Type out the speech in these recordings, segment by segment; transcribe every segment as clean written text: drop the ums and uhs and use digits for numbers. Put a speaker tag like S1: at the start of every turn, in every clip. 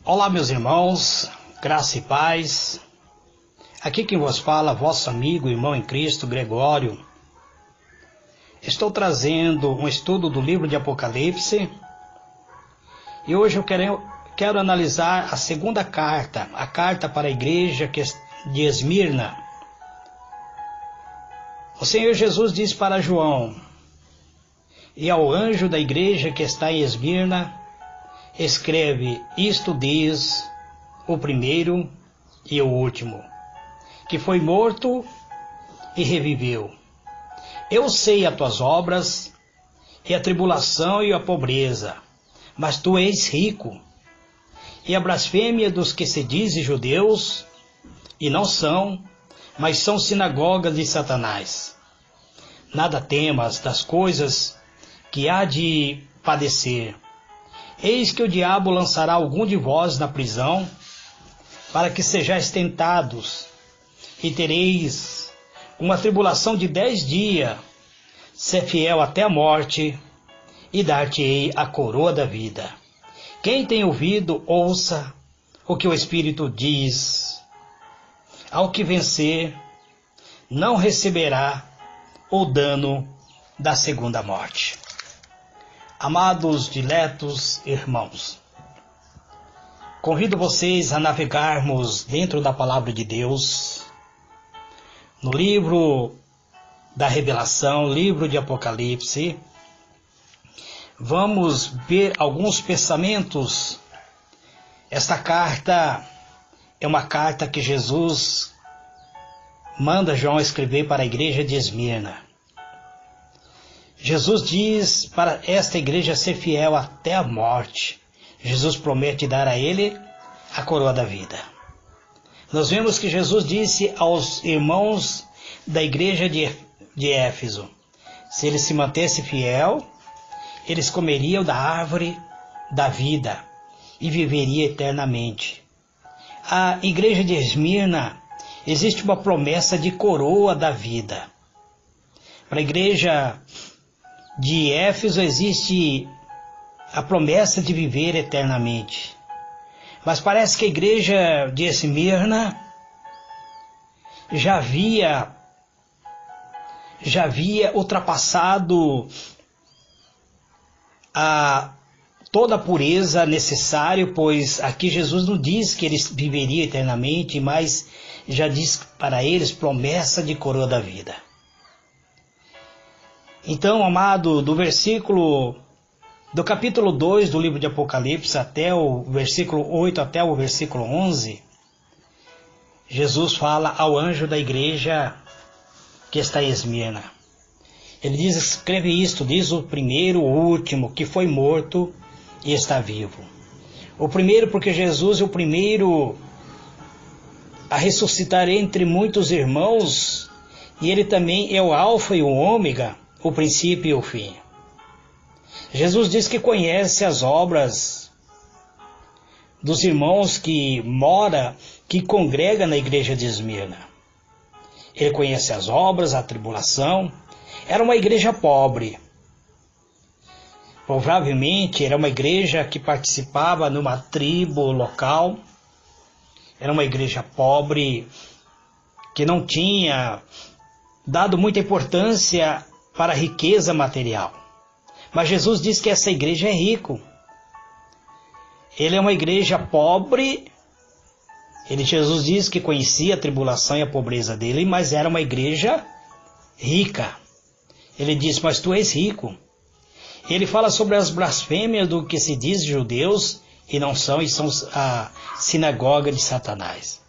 S1: Olá, meus irmãos, graça e paz. Aqui quem vos fala, vosso amigo, irmão em Cristo, Gregório. Estou trazendo um estudo do livro de Apocalipse e hoje eu quero analisar a segunda carta, a carta para a igreja de Esmirna. O Senhor Jesus diz para João: e ao anjo da igreja que está em Esmirna, escreve: isto diz o primeiro e o último, que foi morto e reviveu. Eu sei as tuas obras, e a tribulação e a pobreza, mas tu és rico. E a blasfêmia dos que se dizem judeus, e não são, mas são sinagogas de Satanás. Nada temas das coisas que há de padecer. Eis que o diabo lançará algum de vós na prisão, para que sejais tentados, e tereis uma tribulação de 10 dias. Sê fiel até a morte, e dar-te-ei a coroa da vida. Quem tem ouvido, ouça o que o Espírito diz. Ao que vencer, não receberá o dano da segunda morte. Amados, diletos irmãos, convido vocês a navegarmos dentro da Palavra de Deus, no livro da Revelação, livro de Apocalipse. Vamos ver alguns pensamentos. Esta carta é uma carta que Jesus manda João escrever para a igreja de Esmirna. Jesus diz para esta igreja ser fiel até a morte. Jesus promete dar a ele a coroa da vida. Nós vemos que Jesus disse aos irmãos da igreja de Éfeso: se eles se mantessem fiel, eles comeriam da árvore da vida e viveriam eternamente. A igreja de Esmirna existe uma promessa de coroa da vida. Para a igreja de Éfeso existe a promessa de viver eternamente. Mas parece que a igreja de Esmirna já havia ultrapassado toda a pureza necessária, pois aqui Jesus não diz que eles viveriam eternamente, mas já diz para eles promessa de coroa da vida. Então, amado, do capítulo 2 do livro de Apocalipse até o versículo 8 até o versículo 11, Jesus fala ao anjo da igreja que está em Esmirna. Ele diz: escreve isto, diz o primeiro, o último, que foi morto e está vivo. O primeiro, porque Jesus é o primeiro a ressuscitar entre muitos irmãos, e ele também é o alfa e o ômega, o princípio e o fim. Jesus diz que conhece as obras dos irmãos que congrega na igreja de Esmirna. Ele conhece as obras, a tribulação. Era uma igreja pobre. Provavelmente era uma igreja que participava numa tribo local. Era uma igreja pobre, que não tinha dado muita importância para a riqueza material. Mas Jesus diz que essa igreja é rico. Ele é uma igreja pobre. Jesus diz que conhecia a tribulação e a pobreza dele, mas era uma igreja rica. Ele diz: mas tu és rico. Ele fala sobre as blasfêmias do que se diz judeus e não são, e são a sinagoga de Satanás.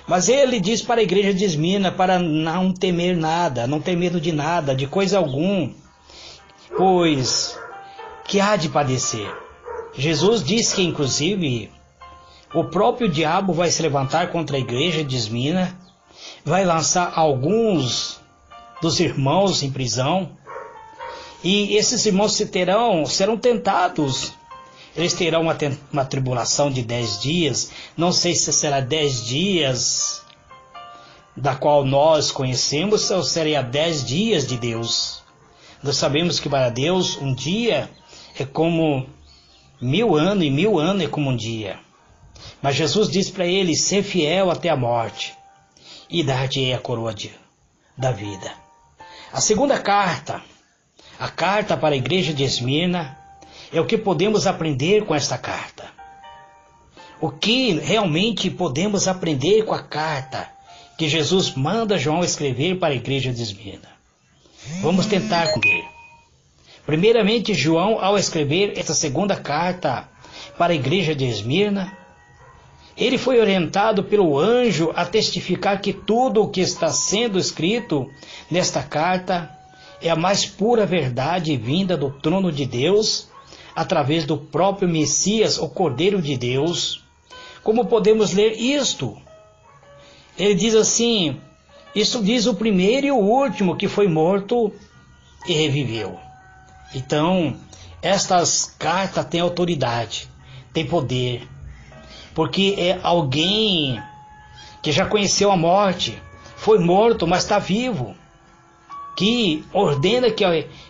S1: Mas ele diz para a igreja de Esmirna para não temer nada, não ter medo de nada, de coisa alguma, pois que há de padecer. Jesus diz que, inclusive, o próprio diabo vai se levantar contra a igreja de Esmirna, vai lançar alguns dos irmãos em prisão, e esses irmãos serão tentados. Eles terão uma tribulação de 10 dias, não sei se será 10 dias da qual nós conhecemos, ou seria 10 dias de Deus. Nós sabemos que para Deus um dia é como 1000 anos, e 1000 anos é como um dia. Mas Jesus diz para ele: ser fiel até a morte, e dar-te-ei a coroa da vida. A segunda carta, a carta para a igreja de Esmirna, é o que podemos aprender com esta carta. O que realmente podemos aprender com a carta que Jesus manda João escrever para a igreja de Esmirna? Vamos tentar entender. Primeiramente, João, ao escrever esta segunda carta para a igreja de Esmirna, ele foi orientado pelo anjo a testificar que tudo o que está sendo escrito nesta carta é a mais pura verdade vinda do trono de Deus, através do próprio Messias, o Cordeiro de Deus. Como podemos ler isto? Ele diz assim: isto diz o primeiro e o último, que foi morto e reviveu. Então, estas cartas têm autoridade, têm poder, porque é alguém que já conheceu a morte, foi morto, mas está vivo, que ordena que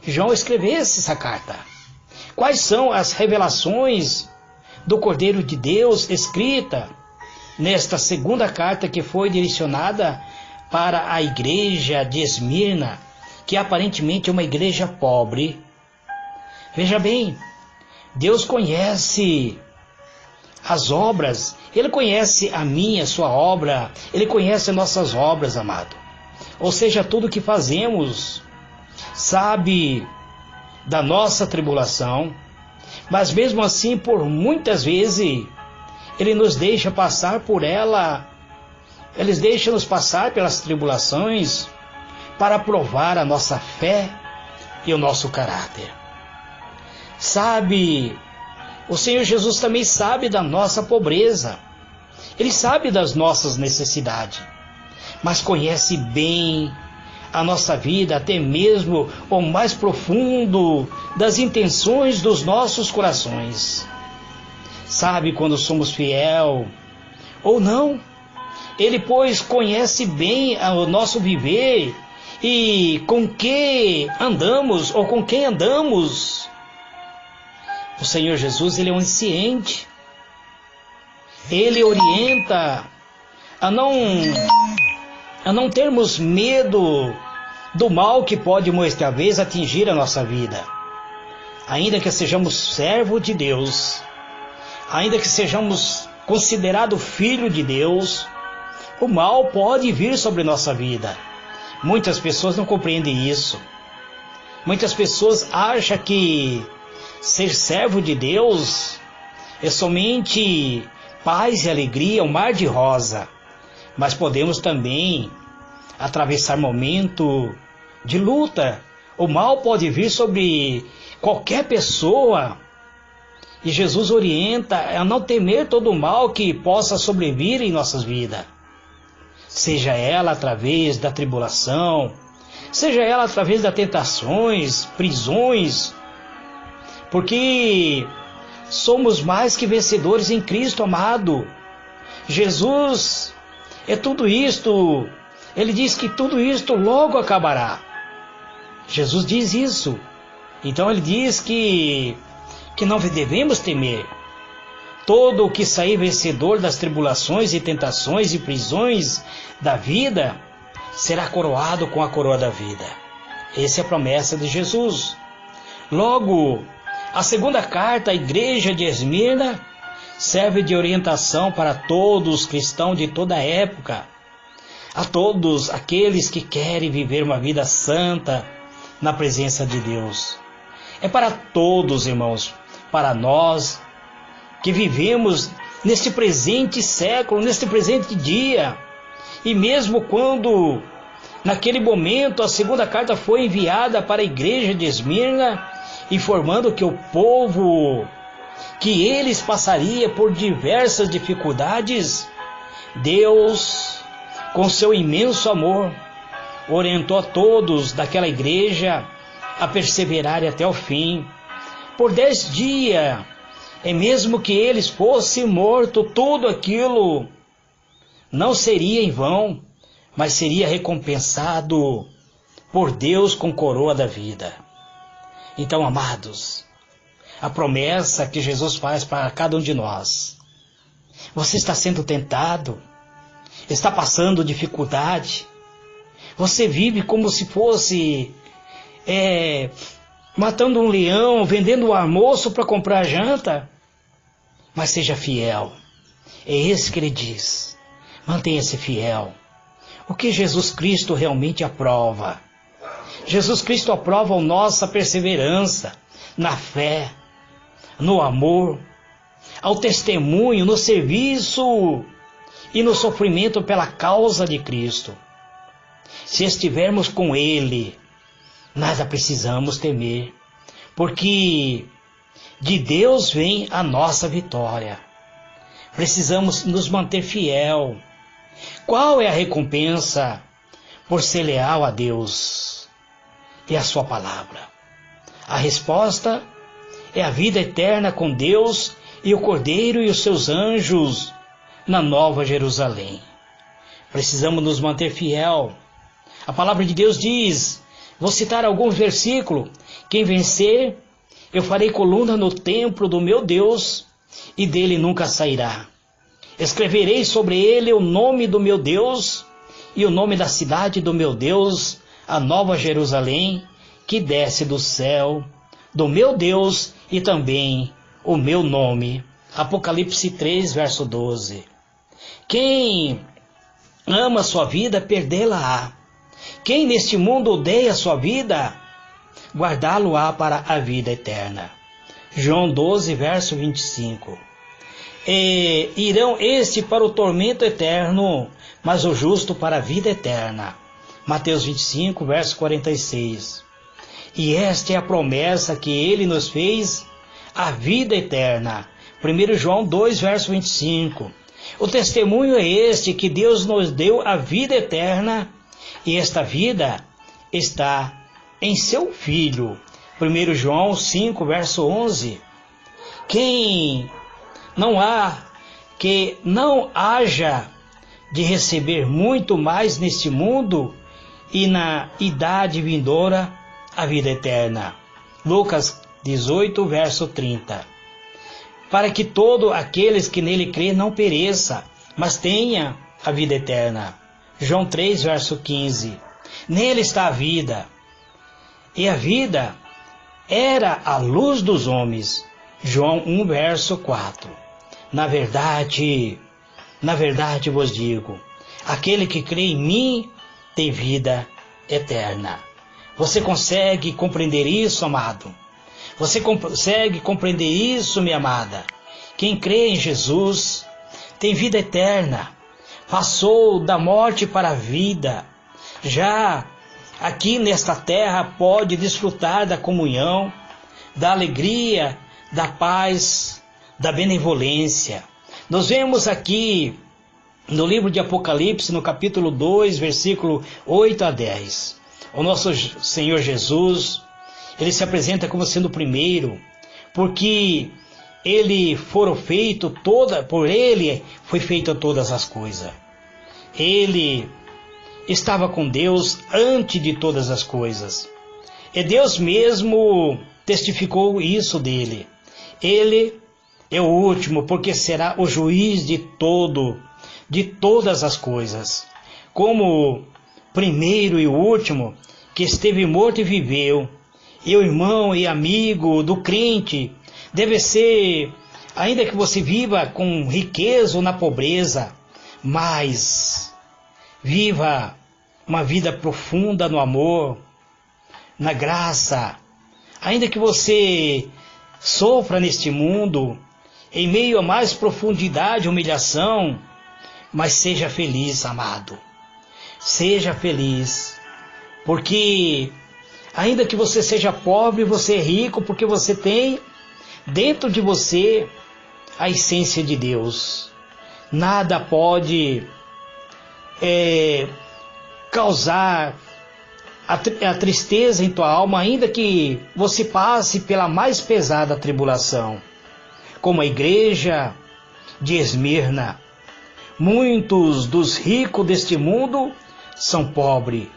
S1: João escrevesse essa carta. Quais são as revelações do Cordeiro de Deus escrita nesta segunda carta que foi direcionada para a igreja de Esmirna, que aparentemente é uma igreja pobre? Veja bem, Deus conhece as obras, Ele conhece a minha, a sua obra, Ele conhece as nossas obras, amado. Ou seja, tudo que fazemos, sabe da nossa tribulação, mas mesmo assim, por muitas vezes, Ele nos deixa passar por ela, Ele deixa nos passar pelas tribulações para provar a nossa fé e o nosso caráter. Sabe, o Senhor Jesus também sabe da nossa pobreza, Ele sabe das nossas necessidades, mas conhece bem a nossa vida, até mesmo o mais profundo das intenções dos nossos corações. Sabe quando somos fiel ou não. Ele, pois, conhece bem o nosso viver e com que andamos ou com quem andamos. O Senhor Jesus, Ele é onisciente. Ele orienta a não termos medo do mal que pode muitas vezes atingir a nossa vida. Ainda que sejamos servo de Deus, ainda que sejamos considerados filho de Deus, o mal pode vir sobre nossa vida. Muitas pessoas não compreendem isso. Muitas pessoas acham que ser servo de Deus é somente paz e alegria, um mar de rosa. Mas podemos também atravessar momento de luta. O mal pode vir sobre qualquer pessoa. E Jesus orienta a não temer todo o mal que possa sobrevir em nossas vidas. Seja ela através da tribulação, seja ela através das tentações, prisões, porque somos mais que vencedores em Cristo, amado. Jesus é tudo isto. Ele diz que tudo isto logo acabará. Jesus diz isso. Então ele diz que não devemos temer. Todo o que sair vencedor das tribulações e tentações e prisões da vida será coroado com a coroa da vida. Essa é a promessa de Jesus. Logo, a segunda carta à igreja de Esmirna serve de orientação para todos os cristãos de toda a época, a todos aqueles que querem viver uma vida santa na presença de Deus. É para todos, irmãos, para nós que vivemos neste presente século, neste presente dia, e mesmo quando naquele momento a segunda carta foi enviada para a igreja de Esmirna, informando que o povo, que eles passariam por diversas dificuldades, Deus, com seu imenso amor, orientou a todos daquela igreja a perseverarem até o fim. Por 10 dias, e mesmo que eles fossem mortos, tudo aquilo não seria em vão, mas seria recompensado por Deus com coroa da vida. Então, amados, a promessa que Jesus faz para cada um de nós Você está sendo tentado? Está passando dificuldade? Você vive como se fosse matando um leão, vendendo o almoço para comprar janta? Mas seja fiel. É isso que ele diz. Mantenha-se fiel. O que Jesus Cristo realmente aprova? Jesus Cristo aprova a nossa perseverança na fé, no amor, ao testemunho, no serviço e no sofrimento pela causa de Cristo. Se estivermos com Ele, nada precisamos temer, porque de Deus vem a nossa vitória. Precisamos nos manter fiel. Qual é a recompensa por ser leal a Deus e a sua palavra? A resposta é a vida eterna com Deus e o Cordeiro e os seus anjos na Nova Jerusalém. Precisamos nos manter fiel. A palavra de Deus diz, vou citar alguns versículos, quem vencer, eu farei coluna no templo do meu Deus e dele nunca sairá. Escreverei sobre ele o nome do meu Deus e o nome da cidade do meu Deus, a Nova Jerusalém, que desce do céu, do meu Deus e também o meu nome. Apocalipse 3, verso 12. Quem ama sua vida, perdê-la-á. Quem neste mundo odeia sua vida, guardá-lo-á para a vida eterna. João 12, verso 25. Irão este para o tormento eterno, mas o justo para a vida eterna. Mateus 25, verso 46. E esta é a promessa que ele nos fez, a vida eterna. 1 João 2, verso 25. O testemunho é este, que Deus nos deu a vida eterna, e esta vida está em seu Filho. 1 João 5, verso 11. Que não haja de receber muito mais neste mundo e na idade vindoura a vida eterna. Lucas 18, verso 30. Para que todos aqueles que nele crê não pereça, mas tenha a vida eterna. João 3, verso 15. Nele está a vida, e a vida era a luz dos homens. João 1, verso 4. Na verdade vos digo, aquele que crê em mim tem vida eterna. Você consegue compreender isso, amado? Você consegue compreender isso, minha amada? Quem crê em Jesus tem vida eterna. Passou da morte para a vida. Já aqui nesta terra pode desfrutar da comunhão, da alegria, da paz, da benevolência. Nós vemos aqui no livro de Apocalipse, no capítulo 2, versículo 8 a 10. O nosso Senhor Jesus, ele se apresenta como sendo o primeiro, porque por ele foi feita todas as coisas. Ele estava com Deus antes de todas as coisas. E Deus mesmo testificou isso dele. Ele é o último, porque será o juiz de todas as coisas. Como primeiro e o último, que esteve morto e viveu, e o irmão e amigo do crente deve ser, ainda que você viva com riqueza ou na pobreza, mas viva uma vida profunda no amor, na graça. Ainda que você sofra neste mundo, em meio a mais profundidade e humilhação, mas seja feliz, amado. Seja feliz, porque ainda que você seja pobre, você é rico, porque você tem dentro de você a essência de Deus. Nada pode causar a tristeza em tua alma, ainda que você passe pela mais pesada tribulação. Como a igreja de Esmirna, muitos dos ricos deste mundo são pobres,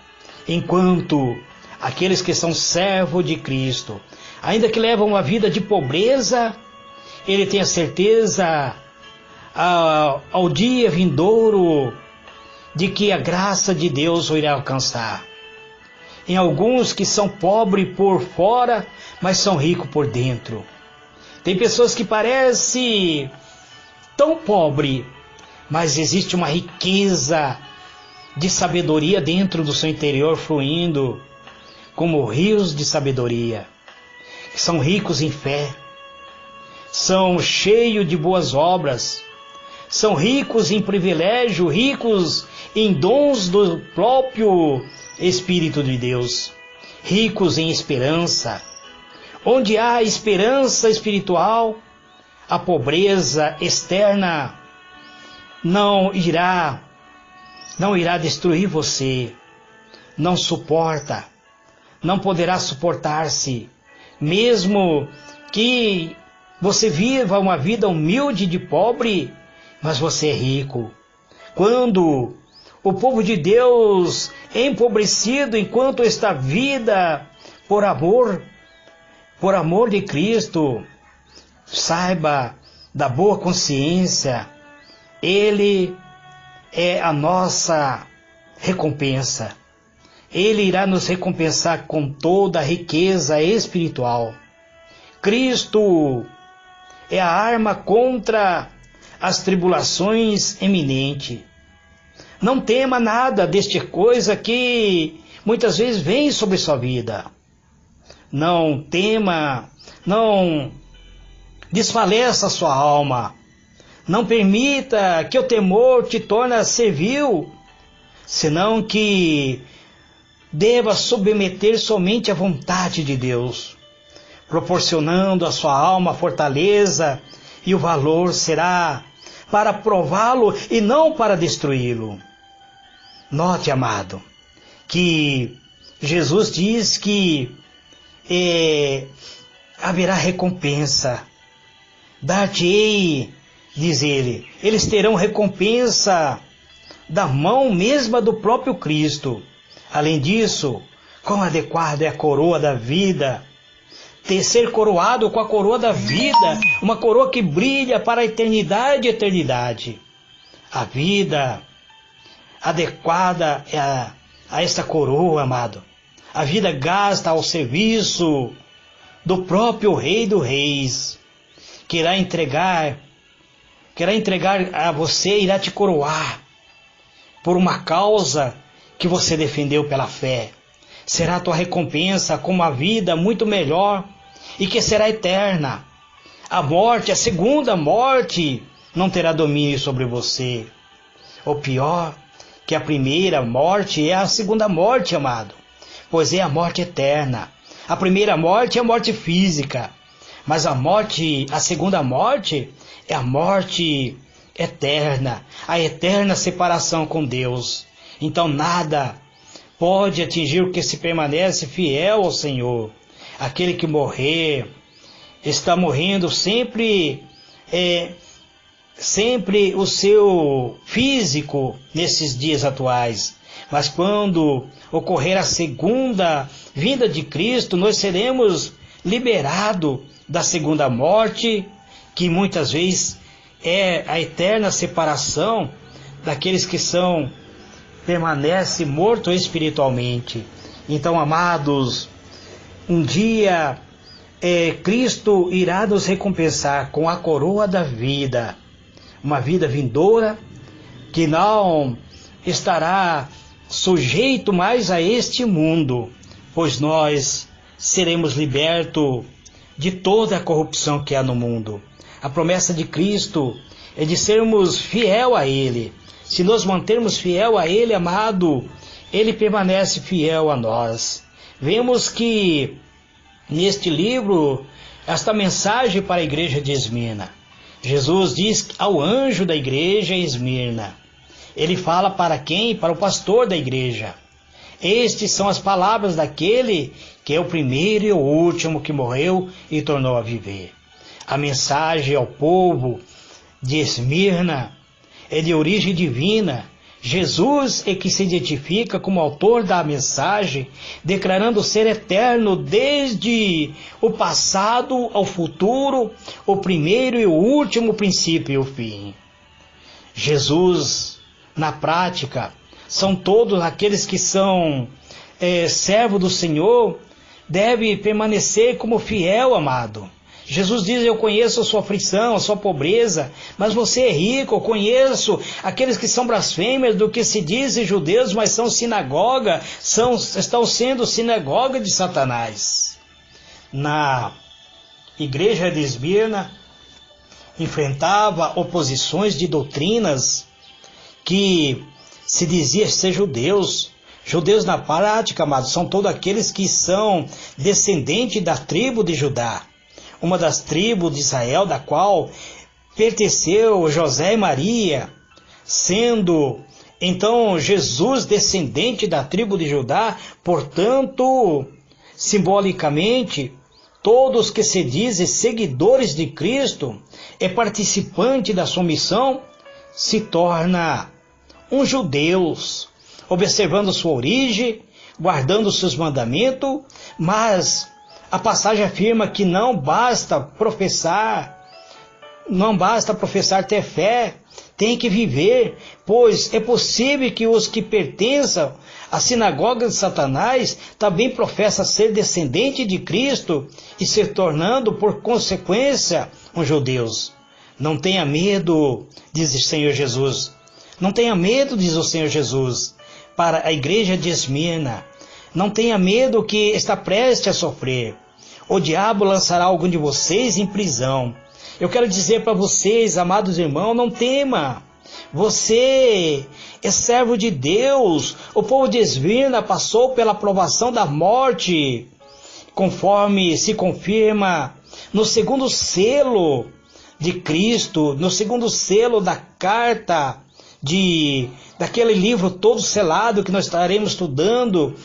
S1: enquanto aqueles que são servos de Cristo, ainda que levam uma vida de pobreza, ele tem a certeza ao dia vindouro de que a graça de Deus o irá alcançar. Em alguns que são pobres por fora, mas são ricos por dentro. Tem pessoas que parecem tão pobres, mas existe uma riqueza de sabedoria dentro do seu interior fluindo, como rios de sabedoria. São ricos em fé, são cheios de boas obras, são ricos em privilégio, ricos em dons do próprio Espírito de Deus, ricos em esperança. Onde há esperança espiritual, a pobreza externa não irá destruir você, não suporta, não poderá suportar-se, mesmo que você viva uma vida humilde de pobre, mas você é rico. Quando o povo de Deus é empobrecido enquanto esta vida por amor de Cristo, saiba da boa consciência, Ele é a nossa recompensa. Ele irá nos recompensar com toda a riqueza espiritual. Cristo é a arma contra as tribulações eminentes. Não tema nada desta coisa que muitas vezes vem sobre sua vida. Não tema, não desfaleça sua alma. Não permita que o temor te torne servil, senão que deva submeter somente à vontade de Deus, proporcionando à sua alma fortaleza, e o valor será para prová-lo e não para destruí-lo. Note, amado, que Jesus diz que haverá recompensa. Dar-te-ei, diz ele, eles terão recompensa da mão mesma do próprio Cristo. Além disso, quão adequado é a coroa da vida, ser coroado com a coroa da vida, uma coroa que brilha para a eternidade e eternidade. A vida adequada é a esta coroa, amado. A vida gasta ao serviço do próprio Rei dos Reis, que irá entregar a você, irá te coroar por uma causa que você defendeu pela fé. Será a tua recompensa com uma vida muito melhor e que será eterna. A morte, a segunda morte, não terá domínio sobre você. O pior que a primeira morte é a segunda morte, amado, pois é a morte eterna. A primeira morte é a morte física, mas a segunda morte é a morte eterna, a eterna separação com Deus. Então nada pode atingir o que se permanece fiel ao Senhor. Aquele que morrer, está morrendo sempre o seu físico nesses dias atuais. Mas quando ocorrer a segunda vinda de Cristo, nós seremos liberados da segunda morte, que muitas vezes é a eterna separação daqueles que permanecem mortos espiritualmente. Então, amados, um dia Cristo irá nos recompensar com a coroa da vida, uma vida vindoura que não estará sujeito mais a este mundo, pois nós seremos libertos de toda a corrupção que há no mundo. A promessa de Cristo é de sermos fiel a Ele. Se nos mantermos fiel a Ele, amado, Ele permanece fiel a nós. Vemos que neste livro, esta mensagem para a igreja de Esmirna, Jesus diz ao anjo da igreja em Esmirna. Ele fala para quem? Para o pastor da igreja. Estas são as palavras daquele que é o primeiro e o último que morreu e tornou a viver. A mensagem ao povo de Esmirna é de origem divina. Jesus é que se identifica como autor da mensagem, declarando ser eterno desde o passado ao futuro, o primeiro e o último, o princípio e o fim. Jesus, na prática, são todos aqueles que são servo do Senhor, deve permanecer como fiel, amado. Jesus diz: eu conheço a sua aflição, a sua pobreza, mas você é rico. Eu conheço aqueles que são blasfêmios do que se dizem judeus, mas são sinagoga, estão sendo sinagoga de Satanás. Na igreja de Esmirna, enfrentava oposições de doutrinas que se dizia ser judeus. Judeus na prática, amados, são todos aqueles que são descendentes da tribo de Judá, uma das tribos de Israel, da qual pertenceu José e Maria, sendo então Jesus descendente da tribo de Judá. Portanto, simbolicamente, todos que se dizem seguidores de Cristo e participante da sua missão, se torna um judeus, observando sua origem, guardando seus mandamentos, mas a passagem afirma que não basta professar ter fé, tem que viver, pois é possível que os que pertençam à sinagoga de Satanás também professam ser descendente de Cristo e se tornando, por consequência, um judeus. Não tenha medo, diz o Senhor Jesus. Não tenha medo, diz o Senhor Jesus, para a igreja de Esmirna. Não tenha medo que está prestes a sofrer. O diabo lançará algum de vocês em prisão. Eu quero dizer para vocês, amados irmãos, não tema. Você é servo de Deus. O povo de Esmirna passou pela provação da morte, conforme se confirma no segundo selo de Cristo, no segundo selo da carta daquele livro todo selado que nós estaremos estudando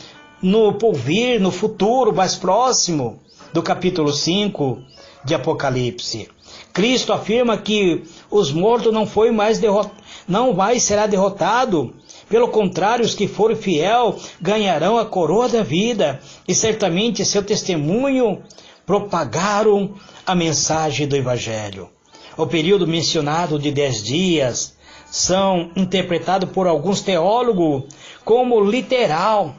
S1: no porvir, no futuro mais próximo do capítulo 5 de Apocalipse. Cristo afirma que os mortos não mais será derrotado. Pelo contrário, os que forem fiel ganharão a coroa da vida, e certamente seu testemunho propagaram a mensagem do Evangelho. O período mencionado de 10 dias são interpretados por alguns teólogos como literal.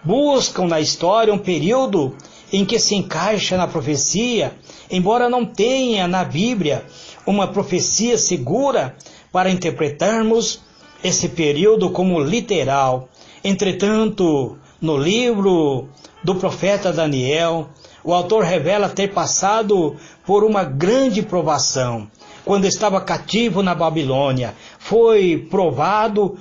S1: Buscam na história um período em que se encaixa na profecia, embora não tenha na Bíblia uma profecia segura para interpretarmos esse período como literal. Entretanto, no livro do profeta Daniel, o autor revela ter passado por uma grande provação. Quando estava cativo na Babilônia, foi provado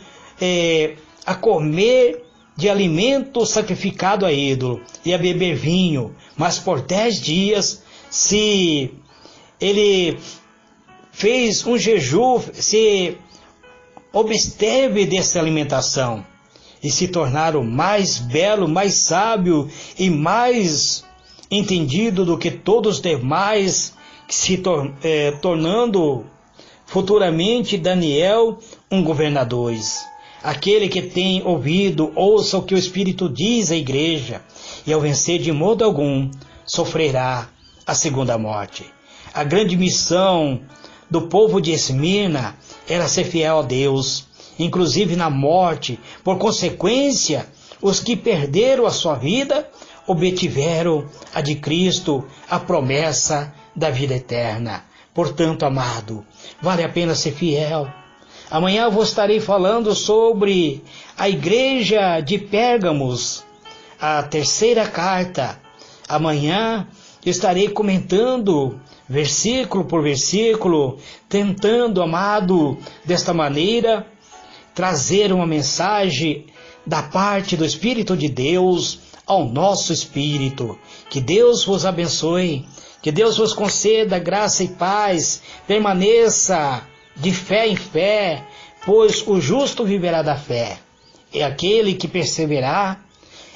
S1: a comer de alimento sacrificado a ídolo e a beber vinho, mas por 10 dias, se ele fez um jejum, se absteve dessa alimentação, e se tornaram mais belo, mais sábio e mais entendido do que todos os demais, se tornando futuramente Daniel um governador. Aquele que tem ouvido, ouça o que o Espírito diz à igreja, e ao vencer de modo algum, sofrerá a segunda morte. A grande missão do povo de Esmirna era ser fiel a Deus, inclusive na morte. Por consequência, os que perderam a sua vida, obtiveram a de Cristo, a promessa da vida eterna. Portanto, amado, vale a pena ser fiel. Amanhã eu estarei falando sobre a igreja de Pérgamos, a terceira carta. Amanhã eu estarei comentando versículo por versículo, tentando, amado, desta maneira, trazer uma mensagem da parte do Espírito de Deus ao nosso espírito. Que Deus vos abençoe, que Deus vos conceda graça e paz, permaneça de fé em fé, pois o justo viverá da fé. É aquele que perseverar,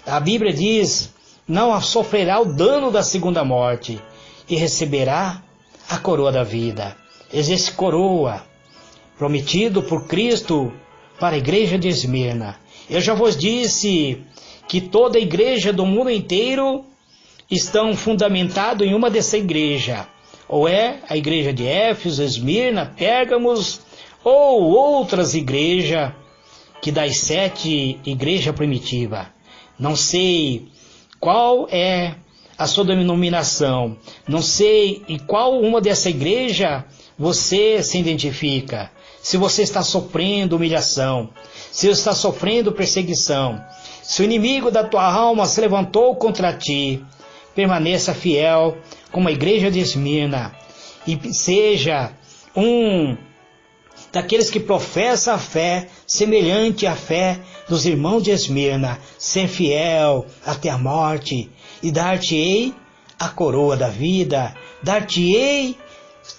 S1: a Bíblia diz, não sofrerá o dano da segunda morte, e receberá a coroa da vida. Existe coroa, prometido por Cristo para a igreja de Esmirna. Eu já vos disse que toda a igreja do mundo inteiro estão fundamentado em uma dessa igreja. Ou é a igreja de Éfeso, Esmirna, Pérgamos, ou outras igrejas, que das 7 igrejas primitivas. Não sei qual é a sua denominação, não sei em qual uma dessa igreja você se identifica. Se você está sofrendo humilhação, se você está sofrendo perseguição, se o inimigo da tua alma se levantou contra ti, permaneça fiel como a igreja de Esmirna e seja um daqueles que professa a fé semelhante à fé dos irmãos de Esmirna, ser fiel até a morte, e dar-te-ei a coroa da vida,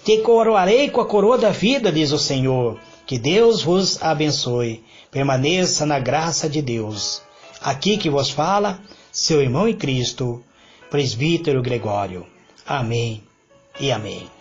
S1: te coroarei com a coroa da vida, diz o Senhor. Que Deus vos abençoe, permaneça na graça de Deus. Aqui que vos fala, seu irmão em Cristo, Presbítero Gregório. Amém e amém.